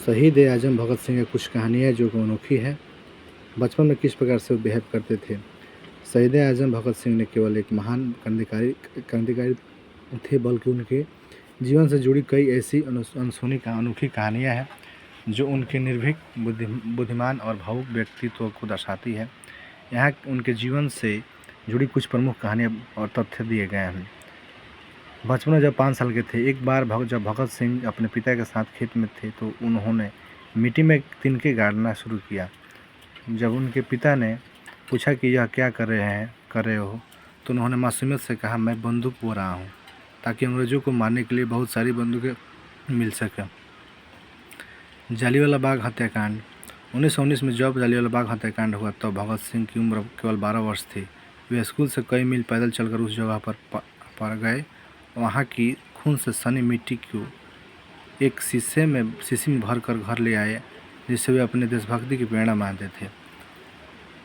शहीद ए आज़म भगत सिंह की कुछ कहानियाँ जो अनोखी है। बचपन में किस प्रकार से वो बिहेव करते थे। शहीद ए आज़म भगत सिंह ने केवल एक महान क्रांतिकारी थे, बल्कि उनके जीवन से जुड़ी कई ऐसी अनसुनी अनोखी कहानियाँ हैं जो उनके निर्भीक, बुद्धिमान और भावुक व्यक्तित्व को दर्शाती है। यहाँ उनके जीवन से जुड़ी कुछ प्रमुख कहानियाँ और तथ्य दिए गए हैं। बचपन में जब 5 साल के थे, एक बार जब भगत सिंह अपने पिता के साथ खेत में थे तो उन्होंने मिट्टी में तिनके गाड़ना शुरू किया। जब उनके पिता ने पूछा कि यह क्या कर रहे हो, तो उन्होंने मासूमियत से कहा, मैं बंदूक बो रहा हूँ ताकि अंग्रेज़ों को मारने के लिए बहुत सारी बंदूकें मिल सकें। जालियांवाला बाग हत्याकांड 1919 में जब जालियांवाला बाग हत्याकांड हुआ तो भगत सिंह की उम्र केवल 12 वर्ष थी। वे स्कूल से कई मील पैदल चलकर उस जगह पर गए। वहाँ की खून से सनी मिट्टी को एक शीशी में भरकर घर ले आए, जिससे वे अपने देशभक्ति की प्रेरणा मानते थे।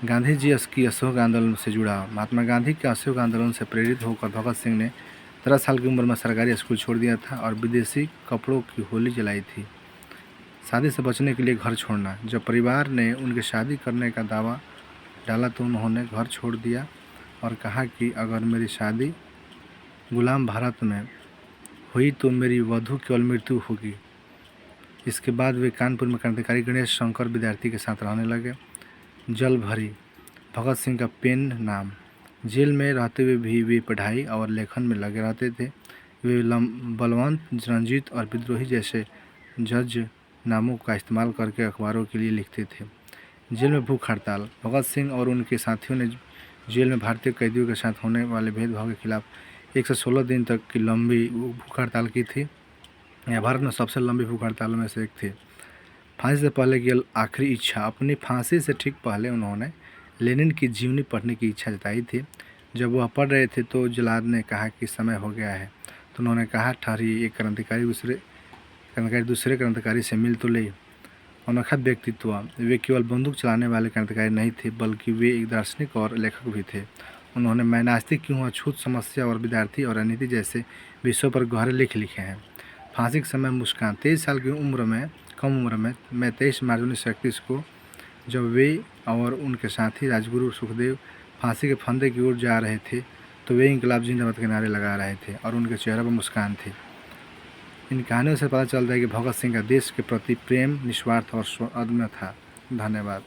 गांधी जी की असहयोग आंदोलन से जुड़ा। महात्मा गांधी के असहयोग आंदोलन से प्रेरित होकर भगत सिंह ने 13 साल की उम्र में सरकारी स्कूल छोड़ दिया था और विदेशी कपड़ों की होली जलाई थी। शादी से बचने के लिए घर छोड़ना। जब परिवार ने उनके शादी करने का दावा डाला तो उन्होंने घर छोड़ दिया और कहा कि अगर मेरी शादी गुलाम भारत में हुई तो मेरी वधू केवल मृत्यु होगी। इसके बाद वे कानपुर में क्रांतिकारी गणेश शंकर विद्यार्थी के साथ रहने लगे। जल भरी भगत सिंह का पेन नाम। जेल में रहते हुए भी वे पढ़ाई और लेखन में लगे रहते थे। वे बलवंत, रंजीत और विद्रोही जैसे जज नामों का इस्तेमाल करके अखबारों के लिए लिखते थे। जेल में भूख हड़ताल। भगत सिंह और उनके साथियों ने जेल में भारतीय कैदियों के साथ होने वाले भेदभाव के खिलाफ 116 दिन तक की लंबी भूख हड़ताल की थी। यह भारत में सबसे लंबी भूख हड़तालों में से एक थी। फांसी से पहले की आखिरी इच्छा। अपनी फांसी से ठीक पहले उन्होंने लेनिन की जीवनी पढ़ने की इच्छा जताई थी। जब वह पढ़ रहे थे तो जल्लाद ने कहा कि समय हो गया है, तो उन्होंने कहा, ठहरिए, एक क्रांतिकारी दूसरे क्रांतिकारी से मिल तो ले। अनोखा व्यक्तित्व। वे केवल बंदूक चलाने वाले क्रांतिकारी नहीं थे, बल्कि वे एक दार्शनिक और लेखक भी थे। उन्होंने मैं नास्तिक क्यों हूँ, छूत समस्या और विद्यार्थी और राजनीति जैसे विषयों पर गहरे लेख लिखे हैं। फांसी के समय मुस्कान। 23 साल की कम उम्र में मैं 23 मार्च 1931 को जब वे और उनके साथी राजगुरु सुखदेव फांसी के फंदे की ओर जा रहे थे तो वे इंकलाब जिंदाबाद के नारे लगा रहे थे और उनके चेहरे पर मुस्कान थी। इन कहानियों से पता चलता है कि भगत सिंह का देश के प्रति प्रेम निस्वार्थ और अदम्य था। धन्यवाद।